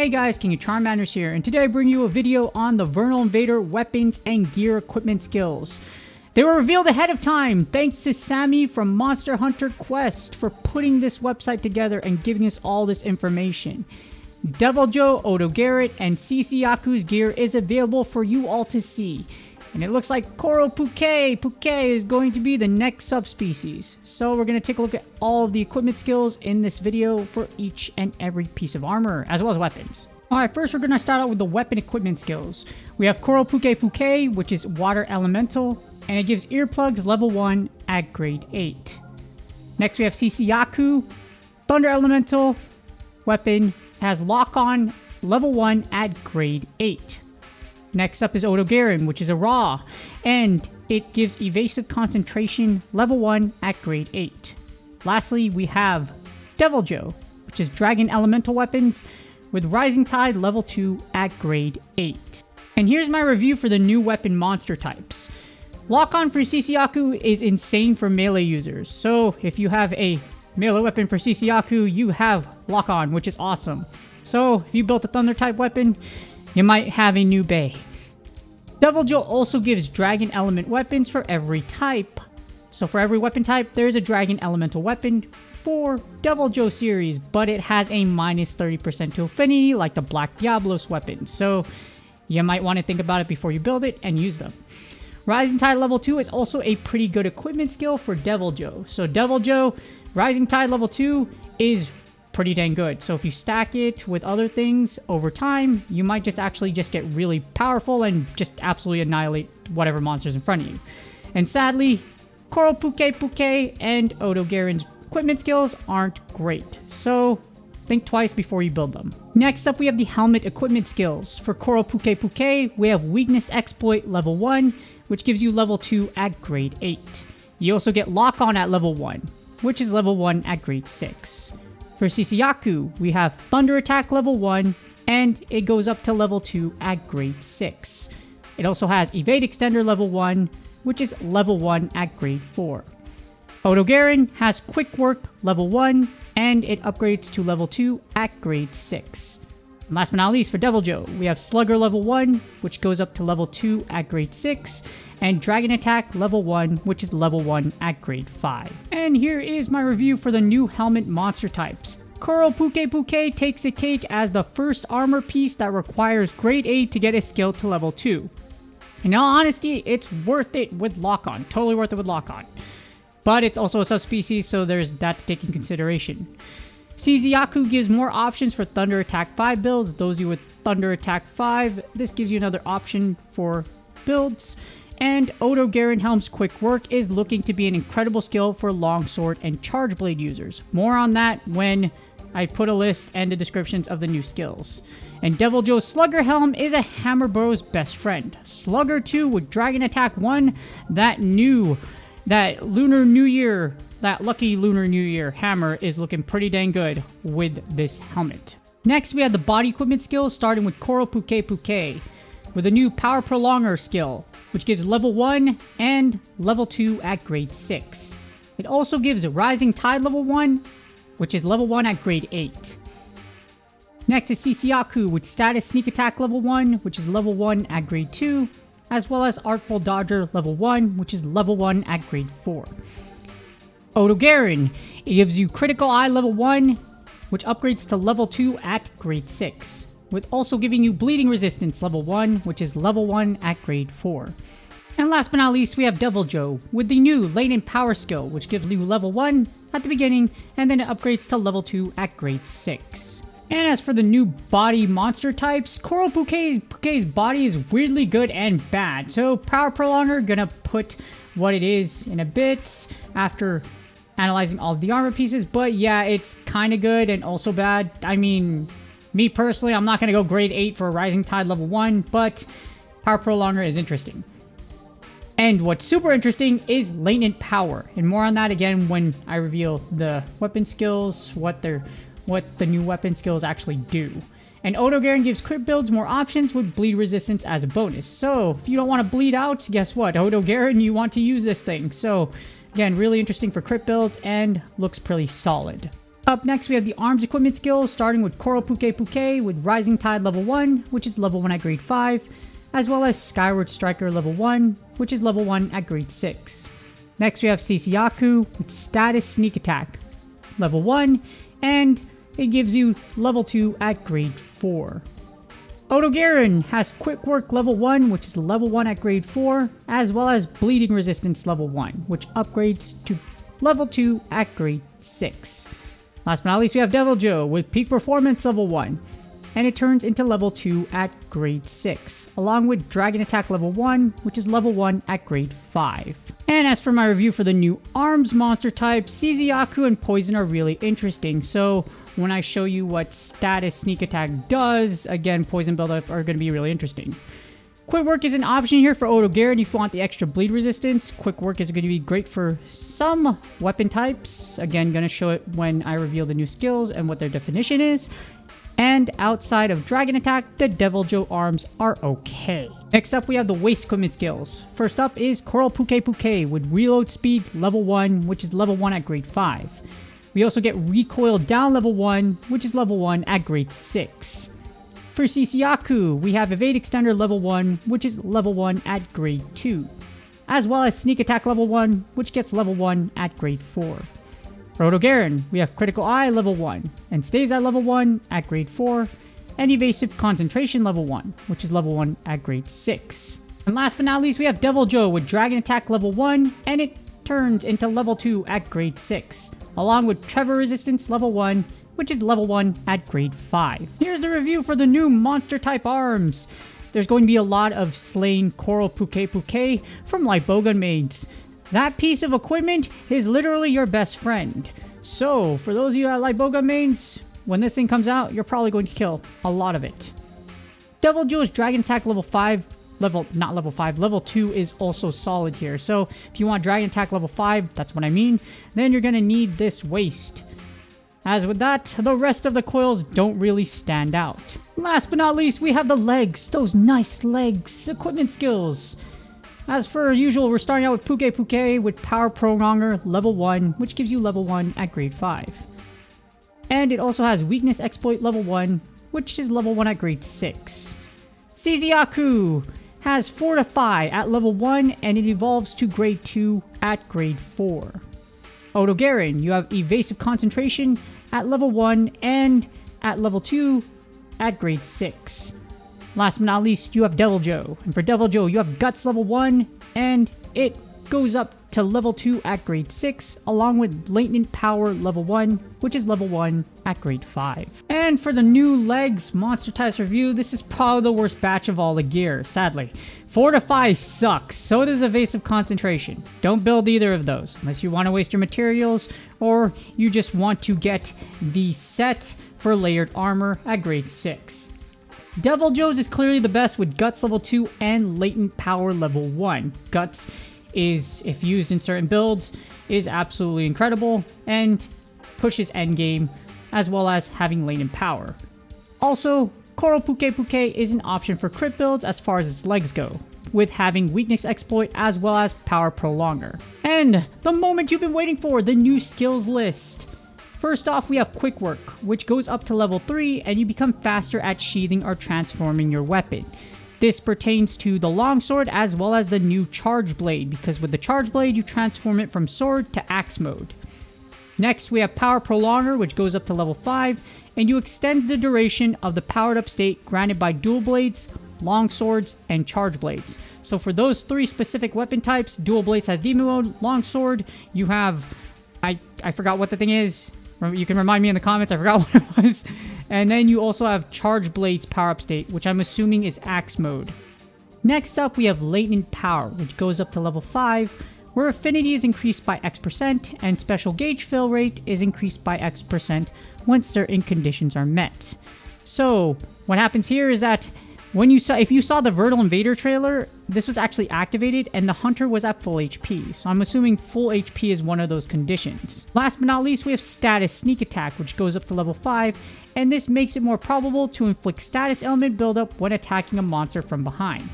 Hey guys, King of Charm Manners here, and today I bring you a video on the Vernal Invader weapons and gear equipment skills. They were revealed ahead of time, thanks to Sammy from Monster Hunter Quest for putting this website together and giving us all this information. Devil Joe, Odo Garrett, and CC Yaku's gear is available for you all to see. And it looks like Koro Puke is going to be the next subspecies. So we're going to take a look at all of the equipment skills in this video for each and every piece of armor, as well as weapons. Alright, first we're going to start out with the weapon equipment skills. We have Koro Puke, which is Water Elemental, and it gives earplugs level 1 at grade 8. Next we have CC Yaku, Thunder Elemental, weapon, has lock-on level 1 at grade 8. Next up is Odo Garrett, which is a Raw, and it gives evasive concentration level 1 at grade 8. Lastly, we have Devil Joe, which is Dragon Elemental weapons with Rising Tide level 2 at grade 8. And here's my review for the new weapon monster types. Lock-on for CC Yaku is insane for melee users, so if you have a melee weapon for CC Yaku, you have lock-on, which is awesome. So if you built a Thunder type weapon, you might have a new bay. Devil Joe also gives Dragon Element weapons for every type. So for every weapon type, there is a Dragon Elemental weapon for Devil Joe series, but it has a minus 30% to affinity like the Black Diablos weapon. So you might want to think about it before you build it and use them. Rising Tide level 2 is also a pretty good equipment skill for Devil Joe. So Devil Joe, Rising Tide level 2 is pretty dang good. So if you stack it with other things over time, you might just get really powerful and just absolutely annihilate whatever monsters in front of you. And sadly, Koro Puke and Odo Garrett's equipment skills aren't great. So think twice before you build them. Next up, we have the helmet equipment skills. For Koro Puke, we have Weakness Exploit level 1, which gives you level 2 at grade 8. You also get Lock On at level 1, which is level 1 at grade 6. For CC Yaku, we have Thunder Attack level 1, and it goes up to level 2 at grade 6. It also has Evade Extender level 1, which is level 1 at grade 4. Odo Garrett has Quick Work level 1, and it upgrades to level 2 at grade 6. And last but not least, for Devil Joe, we have Slugger level 1, which goes up to level 2 at grade 6, and Dragon Attack level 1, which is level 1 at grade 5. And here is my review for the new helmet monster types. Koro Puke takes a cake as the first armor piece that requires grade 8 to get a skill to level 2. In all honesty, it's worth it with lock-on. Totally worth it with lock-on. But it's also a subspecies, so there's that to take in consideration. CC Yaku gives more options for Thunder Attack 5 builds. Those of you with Thunder Attack 5, this gives you another option for builds. And Odo Garrett Helm's Quick Work is looking to be an incredible skill for Longsword and Charge Blade users. More on that when I put a list and the descriptions of the new skills. And Devil Joe's Slugger Helm is a Hammer Bro's best friend. Slugger 2 with Dragon Attack 1, that Lunar New Year, that lucky Lunar New Year hammer is looking pretty dang good with this helmet. Next, we have the body equipment skills, starting with Koro Puke with a new Power Prolonger skill, which gives level 1 and level 2 at grade 6. It also gives Rising Tide level 1, which is level 1 at grade 8. Next is CC Yaku with Status Sneak Attack level 1, which is level 1 at grade 2, as well as Artful Dodger level 1, which is level 1 at grade 4. Odo Garrett, it gives you Critical Eye level 1, which upgrades to level 2 at grade 6, with also giving you Bleeding Resistance level 1, which is level 1 at grade 4. And last but not least, we have Devil Joe with the new Latent Power skill, which gives you level 1 at the beginning, and then it upgrades to level 2 at grade 6. And as for the new body monster types, Koro Puke's body is weirdly good and bad. So Power Prolonger, gonna put what it is in a bit after analyzing all of the armor pieces. But yeah, it's kind of good and also bad. I mean, me personally, I'm not gonna go grade 8 for Rising Tide level 1, but Power Prolonger is interesting. And what's super interesting is Latent Power. And more on that again when I reveal the weapon skills, what the new weapon skills actually do. And Odo Garrett gives crit builds more options with bleed resistance as a bonus. So if you don't want to bleed out, guess what? Odo Garrett, you want to use this thing. So again, really interesting for crit builds and looks pretty solid. Up next, we have the arms equipment skills, starting with Coral Puke Puke with Rising Tide level 1, which is level 1 at grade 5, as well as Skyward Striker level 1, which is level 1 at grade 6. Next, we have Sisiyaku with Status Sneak Attack level 1, and it gives you level 2 at grade 4. Odogaron has Quick Work level 1, which is level 1 at grade 4, as well as Bleeding Resistance level 1, which upgrades to level 2 at grade 6. Last but not least, we have Devil Joe with Peak Performance level 1, and it turns into level 2 at grade 6, along with Dragon Attack level 1, which is level 1 at grade 5. And as for my review for the new arms monster types, Sisiyaku and Poison are really interesting, so when I show you what Status Sneak Attack does, again, Poison buildup are going to be really interesting. Quick Work is an option here for Odogaron if you want the extra bleed resistance. Quick Work is going to be great for some weapon types. Again, going to show it when I reveal the new skills and what their definition is. And outside of Dragon Attack, the Devil Joe arms are okay. Next up, we have the waist equipment skills. First up is Coral Puke Puke with Reload Speed level 1, which is level 1 at grade 5. We also get Recoil Down level 1, which is level 1 at grade 6. For Sisiyaku, we have Evade Extender level 1, which is level 1 at grade 2. As well as Sneak Attack level 1, which gets level 1 at grade 4. For Odogaron, we have Critical Eye level 1, and stays at level 1 at grade 4, and Evasive Concentration level 1, which is level 1 at grade 6. And last but not least, we have Devil Joe with Dragon Attack level 1, and it turns into level 2 at grade 6, along with Trevor Resistance level 1, which is level 1 at grade 5. Here's the review for the new monster type arms. There's going to be a lot of slain Coral Puke Puke from Light Bowgun mains. That piece of equipment is literally your best friend. So, for those of you that like Bowgun mains, when this thing comes out, you're probably going to kill a lot of it. Devil Joe's Dragon Attack level 2 is also solid here. So, if you want Dragon Attack level 5, that's what I mean, then you're going to need this waist. As with that, the rest of the coils don't really stand out. Last but not least, we have the legs, those nice legs, equipment skills. As for usual, we're starting out with Puke Puke with Power Prolonger level 1, which gives you level 1 at grade 5. And it also has Weakness Exploit level 1, which is level 1 at grade 6. Sisiyaku has Fortify at level 1, and it evolves to grade 2 at grade 4. Odogaron, you have Evasive Concentration at level 1 and at level 2 at grade 6. Last but not least, you have Devil Joe. And for Devil Joe, you have Guts level 1, and it goes up to level 2 at grade 6, along with Latent Power level 1, which is level 1 at grade 5. And for the new legs monster types review, this is probably the worst batch of all the gear, sadly. Fortify sucks, so does Evasive Concentration. Don't build either of those, unless you want to waste your materials, or you just want to get the set for layered armor at grade 6. Devil Joe's is clearly the best with Guts level 2 and Latent Power level 1. Guts is, if used in certain builds, is absolutely incredible and pushes endgame, as well as having Latent Power. Also, Coral Puke Puke is an option for crit builds as far as its legs go, with having Weakness Exploit as well as Power Prolonger. And the moment you've been waiting for, the new skills list. First off, we have Quick Work, which goes up to level 3 and you become faster at sheathing or transforming your weapon. This pertains to the longsword as well as the new Charge Blade, because with the Charge Blade you transform it from sword to axe mode. Next, we have Power Prolonger, which goes up to level 5, and you extend the duration of the powered up state granted by dual blades, long swords, and charge blades. So for those 3 specific weapon types, dual blades has demon mode, long sword, you have, I forgot what the thing is. You can remind me in the comments, I forgot what it was. And then you also have Charge Blade's power up state, which I'm assuming is axe mode. Next up, we have Latent Power, which goes up to level 5, where affinity is increased by X% and special gauge fill rate is increased by X% when certain conditions are met. So what happens here is that if you saw the Vernal Invader trailer, this was actually activated and the hunter was at full HP. So I'm assuming full HP is one of those conditions. Last but not least, we have Status Sneak Attack, which goes up to level 5, and this makes it more probable to inflict status element buildup when attacking a monster from behind.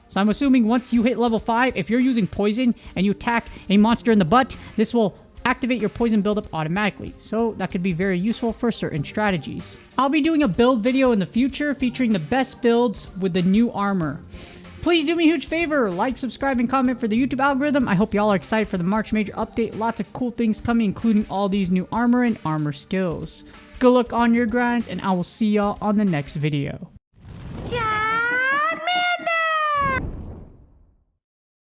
So I'm assuming once you hit level 5, if you're using poison and you attack a monster in the butt, this will activate your poison buildup automatically, so that could be very useful for certain strategies. I'll be doing a build video in the future featuring the best builds with the new armor. Please do me a huge favor, like, subscribe, and comment for the YouTube algorithm. I hope y'all are excited for the March Major update. Lots of cool things coming, including all these new armor and armor skills. Good luck on your grinds, and I will see y'all on the next video.